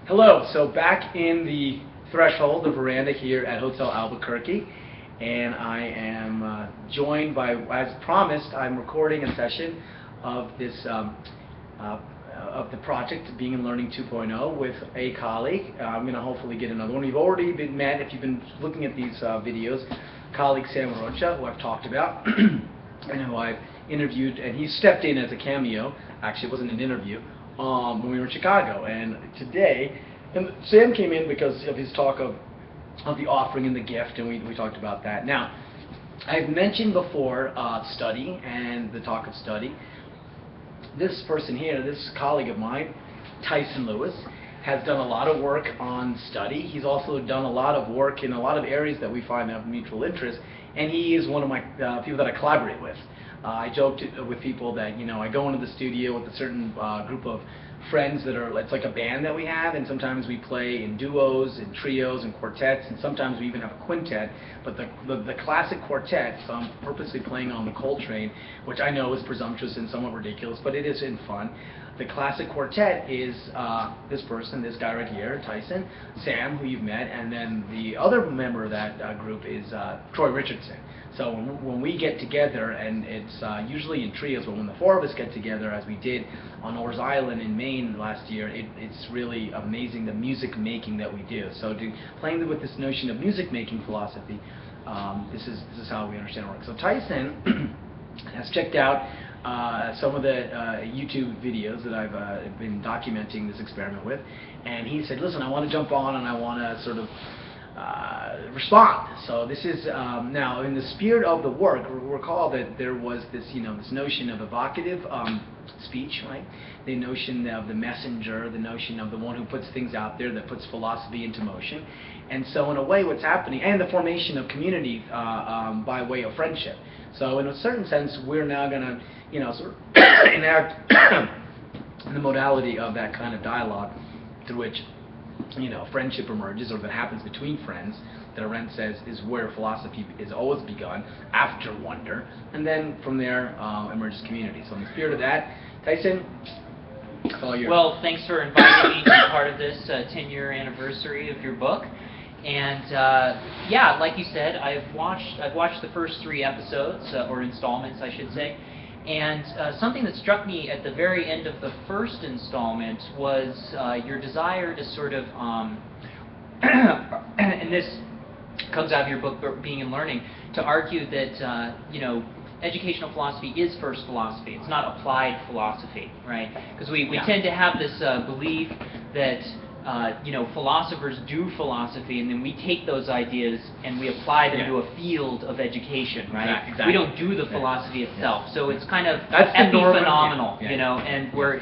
Hello, so back in the threshold, the veranda here at Hotel Albuquerque, and I am joined by, as promised, I'm recording a session of this, of the project, Being and Learning 2.0, with a colleague. I'm going to hopefully get another one. We've already been met, if you've been looking at these videos, colleague Sam Rocha, who I've talked about, and who I've interviewed, and he stepped in as a cameo. Actually, it wasn't an interview. When we were in Chicago, and today, and Sam came in because of his talk of the offering and the gift, and we talked about that. Now, I've mentioned before study and the talk of study. This person here, this colleague of mine, Tyson Lewis, has done a lot of work on study. He's also done a lot of work in a lot of areas that we find have mutual interest, and he is one of my people that I collaborate with. I joked with people that, you know, I go into the studio with a certain group of friends that are, it's like a band that we have, and sometimes we play in duos and trios and quartets, and sometimes we even have a quintet. But the classic quartet, so I'm purposely playing on the Coltrane, which I know is presumptuous and somewhat ridiculous, but it is in fun. The classic quartet is this person, this guy right here, Tyson, Sam, who you've met, and then the other member of that group is Troy Richardson. So when we get together, and it's usually in trios, but when the four of us get together, as we did on Orr's Island in Maine last year, it's really amazing the music making that we do. So playing with this notion of music making philosophy, this is how we understand work. So Tyson has checked out some of the YouTube videos that I've been documenting this experiment with, and he said, listen, I want to jump on and I want to sort of respond. So this is now in the spirit of the work. Recall that there was this, this notion of evocative speech, right? The notion of the messenger, the notion of the one who puts things out there, that puts philosophy into motion. And so in a way, what's happening, and the formation of community by way of friendship. So in a certain sense, we're now going to, sort of enact in the modality of that kind of dialogue through which friendship emerges, or that happens between friends, that Arendt says is where philosophy is always begun, after wonder, and then from there emerges community. So in the spirit of that, Tyson, it's all yours. Well, thanks for inviting me to be part of this 10-year anniversary of your book. And yeah, like you said, I've watched the first 3 episodes, or installments, I should say. And something that struck me at the very end of the first installment was your desire to sort of, and this comes out of your book, Being and Learning, to argue that, educational philosophy is first philosophy. It's not applied philosophy, right? Because we tend to have this belief that philosophers do philosophy, and then we take those ideas and we apply them to a field of education, right? Exactly. We don't do the philosophy itself. So it's kind of epiphenomenal, and we're,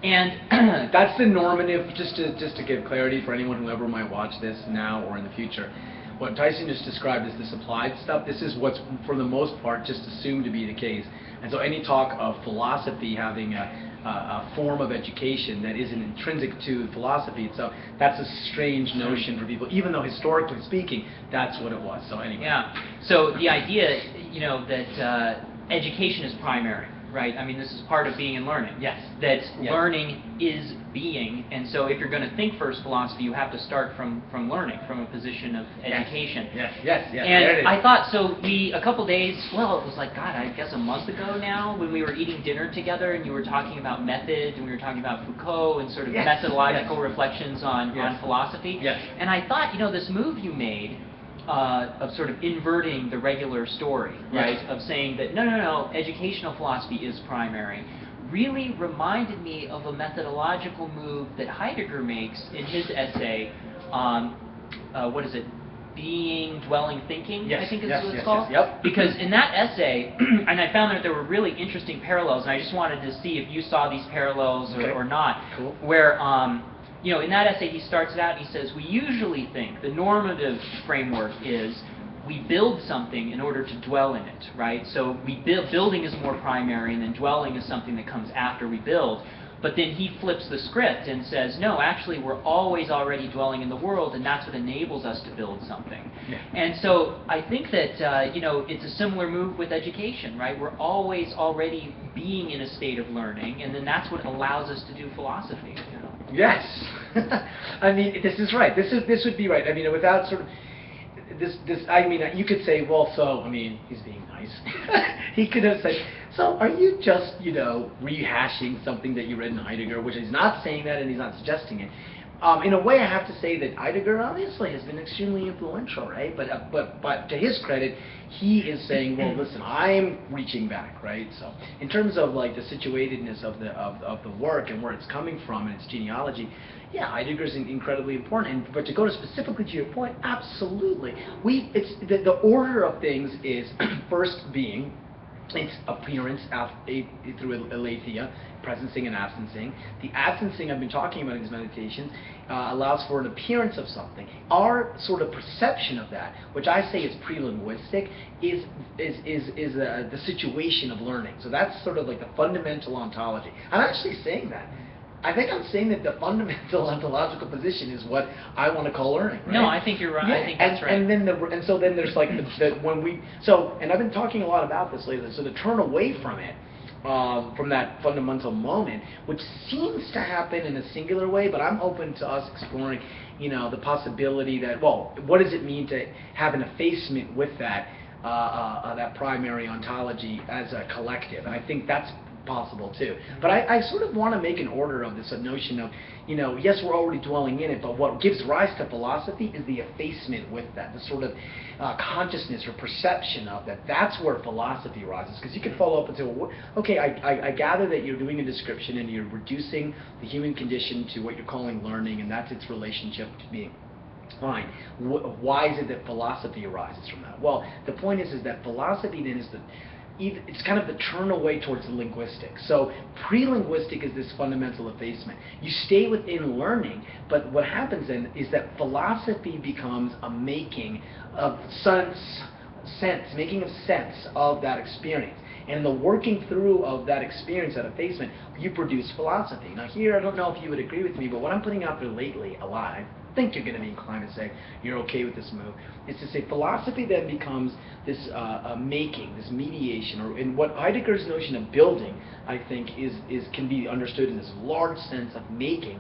and that's the normative, just to give clarity for anyone who ever might watch this now or in the future. What Tyson just described as this applied stuff, this is what's, for the most part, just assumed to be the case. And so any talk of philosophy having a form of education that isn't intrinsic to philosophy itself, that's a strange notion for people, even though historically speaking, that's what it was. So anyway. Yeah. So the idea, that education is primary, right? I mean, this is part of Being and Learning. Yes. That learning is being, and so if you're going to think first philosophy, you have to start from learning, from a position of education. Yes. And I thought, so a couple days, well, it was like, God, I guess a month ago now, when we were eating dinner together, and you were talking about method, and we were talking about Foucault, and sort of methodological reflections on philosophy. Yes. And I thought, this move you made, of sort of inverting the regular story, right? Of saying that, no, educational philosophy is primary, really reminded me of a methodological move that Heidegger makes in his essay, what is it? Being, Dwelling, Thinking, I think is what it's called. Yep. Because in that essay, and I found that there were really interesting parallels, and I just wanted to see if you saw these parallels or not, Cool. where in that essay he starts it out and he says, we usually think the normative framework is we build something in order to dwell in it, right? So building is more primary, and then dwelling is something that comes after we build. But then he flips the script and says, no, actually we're always already dwelling in the world, and that's what enables us to build something. Yeah. And so I think that, it's a similar move with education, right? We're always already being in a state of learning, and then that's what allows us to do philosophy. Yes. I mean, this is right. This would be right. I mean, without sort of I mean, you could say, well, so, I mean, he's being nice. He could have said, so are you just, rehashing something that you read in Heidegger, which he's not saying that and he's not suggesting it. In a way, I have to say that Heidegger obviously has been extremely influential, right? But to his credit, he is saying, well, listen, I'm reaching back, right? So in terms of like the situatedness of the work and where it's coming from and its genealogy, yeah, Heidegger's incredibly important. But to go to specifically to your point, absolutely. It's the order of things is first being. It's appearance through aletheia, presencing and absencing. The absencing I've been talking about in these meditations allows for an appearance of something. Our sort of perception of that, which I say is prelinguistic, is the situation of learning. So that's sort of like the fundamental ontology. I'm actually saying that. I think I'm saying that the fundamental ontological position is what I want to call learning. Right? No, I think you're right. Yeah, I think that's right. And so then there's like and I've been talking a lot about this lately. So to turn away from it, from that fundamental moment, which seems to happen in a singular way, but I'm open to us exploring, the possibility that, well, what does it mean to have an effacement with that primary ontology as a collective? And I think that's possible too. But I sort of want to make an order of this notion of, yes, we're already dwelling in it, but what gives rise to philosophy is the effacement with that, the sort of consciousness or perception of that. That's where philosophy arises. Because you can follow up and say, well, okay, I gather that you're doing a description and you're reducing the human condition to what you're calling learning, and that's its relationship to being. Fine. Why is it that philosophy arises from that? Well, the point is that philosophy then is it's kind of the turn away towards the linguistic. So prelinguistic is this fundamental effacement. You stay within learning, but what happens then is that philosophy becomes a making of making of sense of that experience. And in the working through of that experience, that effacement, you produce philosophy. Now here, I don't know if you would agree with me, but what I'm putting out there lately a lot, I think you're going to be inclined to say you're okay with this move, is to say philosophy then becomes this making, this mediation, or in what Heidegger's notion of building, I think, can be understood in this large sense of making.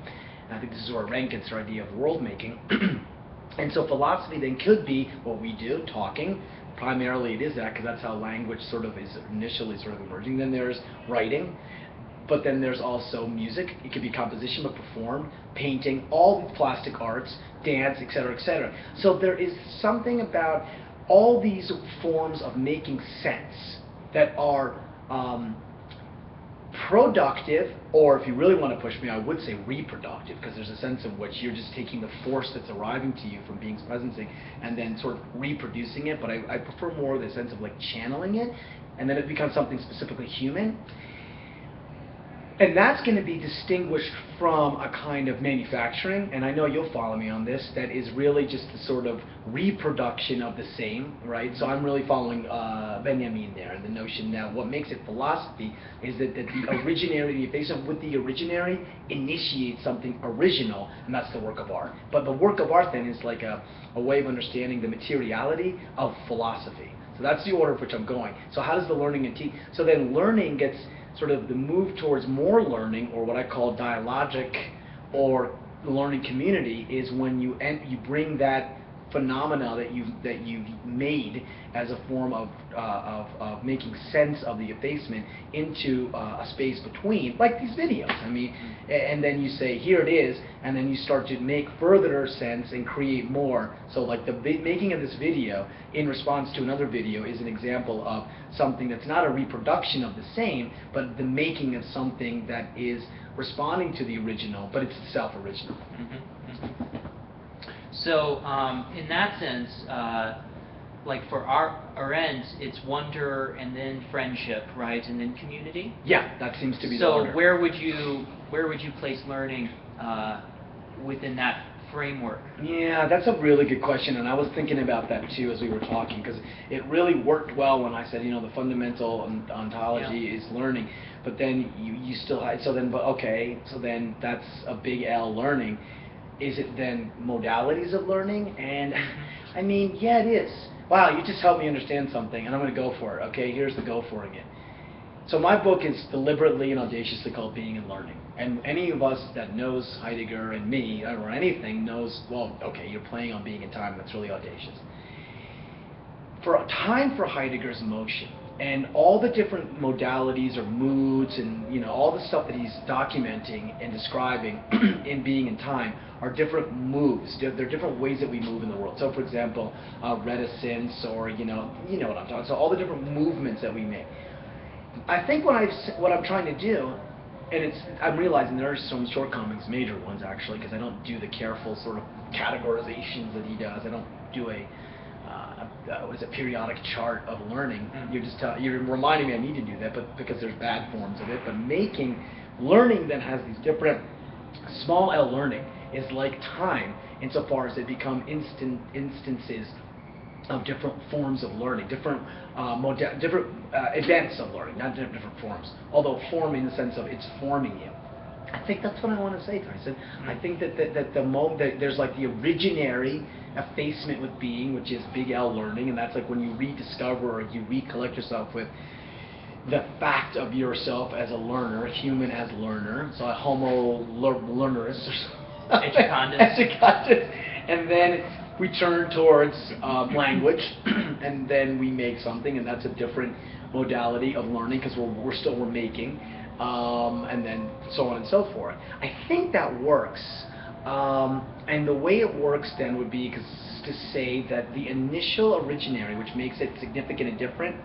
And I think this is where Arendt gets her idea of world making. And so philosophy then could be what we do, talking. Primarily it is that, because that's how language sort of is initially sort of emerging. Then there's writing. But then there's also music. It could be composition, but performed, painting, all the plastic arts, dance, etc., etc. So there is something about all these forms of making sense that are productive, or if you really want to push me, I would say reproductive, because there's a sense in which you're just taking the force that's arriving to you from being's presencing and then sort of reproducing it. But I prefer more the sense of like channeling it, and then it becomes something specifically human. And that's going to be distinguished from a kind of manufacturing, and I know you'll follow me on this, that is really just the sort of reproduction of the same, right? So I'm really following Benjamin there, and the notion that what makes it philosophy is that the originary, the effacement with the originary initiates something original, and that's the work of art. But the work of art then is like a way of understanding the materiality of philosophy. So that's the order of which I'm going. So how does the learning and teaching? So then learning gets sort of the move towards more learning, or what I call dialogic or the learning community, is when you bring that phenomena that you've made as a form of making sense of the effacement into a space between, like these videos. I mean, and then you say, here it is, and then you start to make further sense and create more. So like the making of this video in response to another video is an example of something that's not a reproduction of the same, but the making of something that is responding to the original, but it's itself original. Mm-hmm. So, in that sense, like for Arendt, it's wonder and then friendship, right, and then community. Yeah, that seems to be the order. So, where would you place learning within that framework? Yeah, that's a really good question, and I was thinking about that too as we were talking, because it really worked well when I said, the fundamental ontology is learning, but then you still so then that's a big L, learning. Is it then modalities of learning? And I mean, yeah, it is. Wow, you just helped me understand something, and I'm going to go for it. Okay, here's the go for it. So my book is deliberately and audaciously called Being and Learning. And any of us that knows Heidegger and me, or anything, knows, well, okay, you're playing on being and time, that's really audacious. For a time for Heidegger's motion, and all the different modalities or moods and, you know, all the stuff that he's documenting and describing in Being and Time are different moves. They're different ways that we move in the world. So, for example, reticence, or, you know what I'm talking. So all the different movements that we make. I think what I'm trying to do, and I'm realizing there are some shortcomings, major ones actually, because I don't do the careful sort of categorizations that he does. I don't do a periodic chart of learning. You're reminding me I need to do that, but because there's bad forms of it. But making learning that has these different small L learning is like time, insofar as they become instances of different forms of learning, different events of learning, not different forms. Although form in the sense of it's forming you. I think that's what I want to say, Tyson. I think that the moment that there's like the originary effacement with being, which is big L learning, and that's like when you rediscover or you recollect yourself with the fact of yourself as a learner, human as learner, so a homo learnerus, educandus, and then we turn towards language, and then we make something, and that's a different modality of learning because we're making. And then so on and so forth. I think that works. And the way it works then would be to say that the initial originary, which makes it significant and different,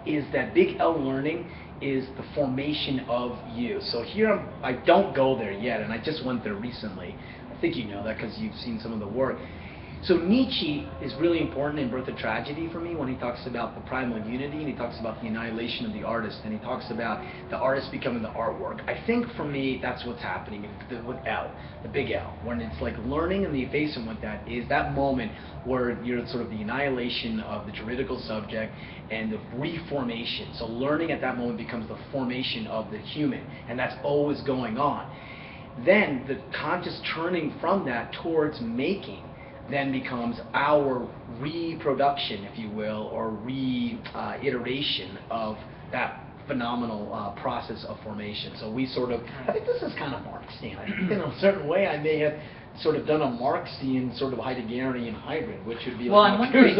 is that big L learning is the formation of you. So here I don't go there yet, and I just went there recently. I think you know that because you've seen some of the work. So Nietzsche is really important in Birth of Tragedy for me when he talks about the primal unity, and he talks about the annihilation of the artist, and he talks about the artist becoming the artwork. I think for me that's what's happening with L, the big L, when it's like learning and the effacement with that is that moment where you're sort of the annihilation of the juridical subject and the reformation. So learning at that moment becomes the formation of the human, and that's always going on. Then the conscious turning from that towards making then becomes our reproduction, if you will, or reiteration of that phenomenal process of formation. So we sort of, I think this is kind of Marxian. I think in a certain way I may have sort of done a Marxian sort of Heideggerian hybrid, which would be well, like... I'm wondering,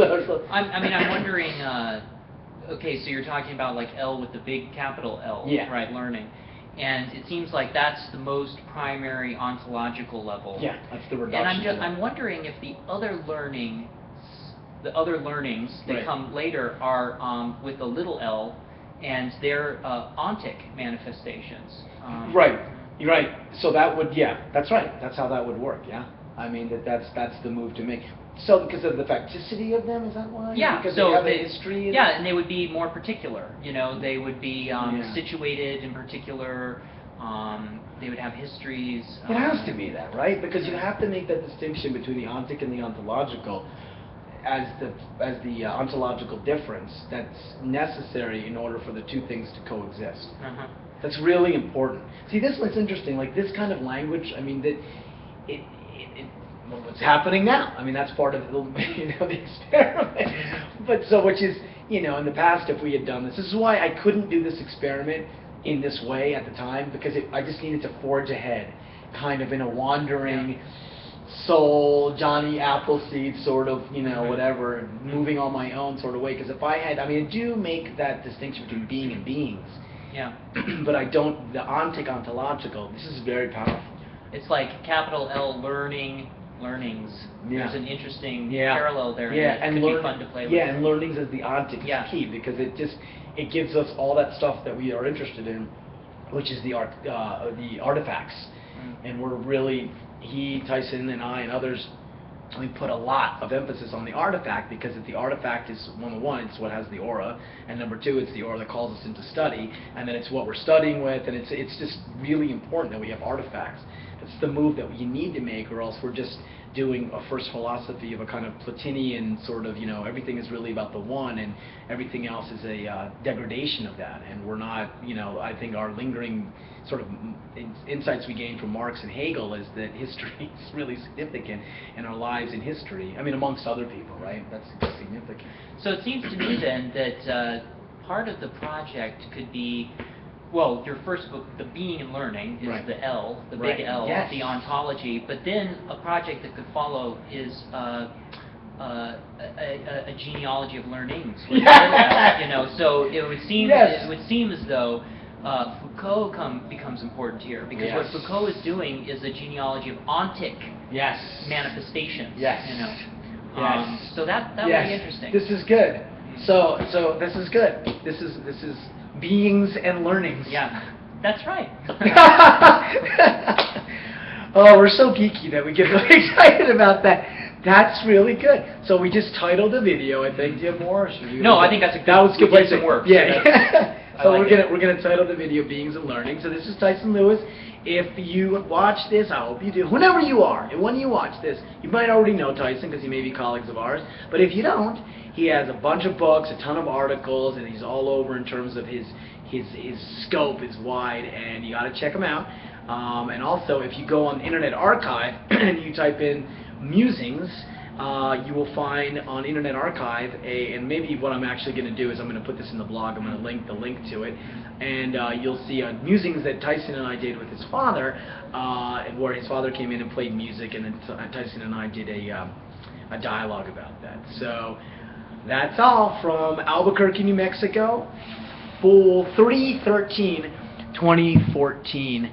I'm wondering, okay, so you're talking about like L with the big capital L, yeah. Right, learning. And it seems like that's the most primary ontological level. Yeah, that's the reduction. And I'm wondering if the other learnings that right. come later are with a little l, and they're ontic manifestations. Right, you're right. So that would, yeah, that's right. That's how that would work, yeah. I mean, that's the move to make. So because of the facticity of them, is that why? Yeah, because so they have a history. Yeah, and they would be more particular. You know, they would be situated in particular. They would have histories. It has to be that, right? Because you have to make that distinction between the ontic and the ontological as the ontological difference that's necessary in order for the two things to coexist. Uh-huh. That's really important. See, this one's interesting. Like this kind of language, I mean, that what's happening now. I mean, that's part of the experiment. But so, which is, in the past, if we had done this is why I couldn't do this experiment in this way at the time, because I just needed to forge ahead, kind of in a wandering soul, Johnny Appleseed sort of, whatever, moving on my own sort of way. Because if I had, I do make that distinction between being and beings. Yeah. But I don't, the ontic ontological, this is very powerful. It's like capital L learnings. Yeah. There's an interesting parallel there. Yeah, and it could be fun to play with. Yeah, and learnings as the ontic is key, because it gives us all that stuff that we are interested in, which is the artifacts. And we're really, Tyson and I and others, we put a lot of emphasis on the artifact, because if the artifact is number one, it's what has the aura, and number two, it's the aura that calls us into study, and then it's what we're studying with, and it's just really important that we have artifacts. It's the move that you need to make, or else we're just doing a first philosophy of a kind of Platinian sort of, everything is really about the one, and everything else is a degradation of that. And we're not, I think our lingering sort of insights we gain from Marx and Hegel is that history is really significant, and our lives in history, amongst other people, right? That's significant. So it seems to me then that part of the project could be, well, your first book, the Being and Learning, is Right. the L, the Right. big L, Yes. the ontology. But then a project that could follow is a genealogy of learnings. Yeah. You know, so it would seem Yes. it would seem as though Foucault becomes important here, because what Yes. Foucault is doing is a genealogy of ontic Yes. manifestations. Yes. You know. Yes. So that Yes. would be interesting. This is good. So this is good. This is beings and learnings. Yeah, that's right. Oh, we're so geeky that we get really excited about that. That's really good. So we just titled the video, I think. Do you have more? Or should we No, I think that's a good. That was a good we place did to some work. Yeah. I So like we're gonna title the video "Beings and Learning." So this is Tyson Lewis. If you watch this, I hope you do. Whenever you are, and when you watch this, you might already know Tyson because he may be colleagues of ours. But if you don't, he has a bunch of books, a ton of articles, and he's all over in terms of his scope is wide, and you got to check him out. And also, if you go on Internet Archive and you type in musings, you will find on Internet Archive and maybe what I'm actually going to do is I'm going to put this in the blog. I'm going to link the link to it, and you'll see musings that Tyson and I did with his father, where his father came in and played music, and then Tyson and I did a dialogue about that. So that's all from Albuquerque, New Mexico, full 3/13/2014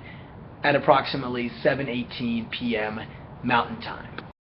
at approximately 7:18 p.m. Mountain Time.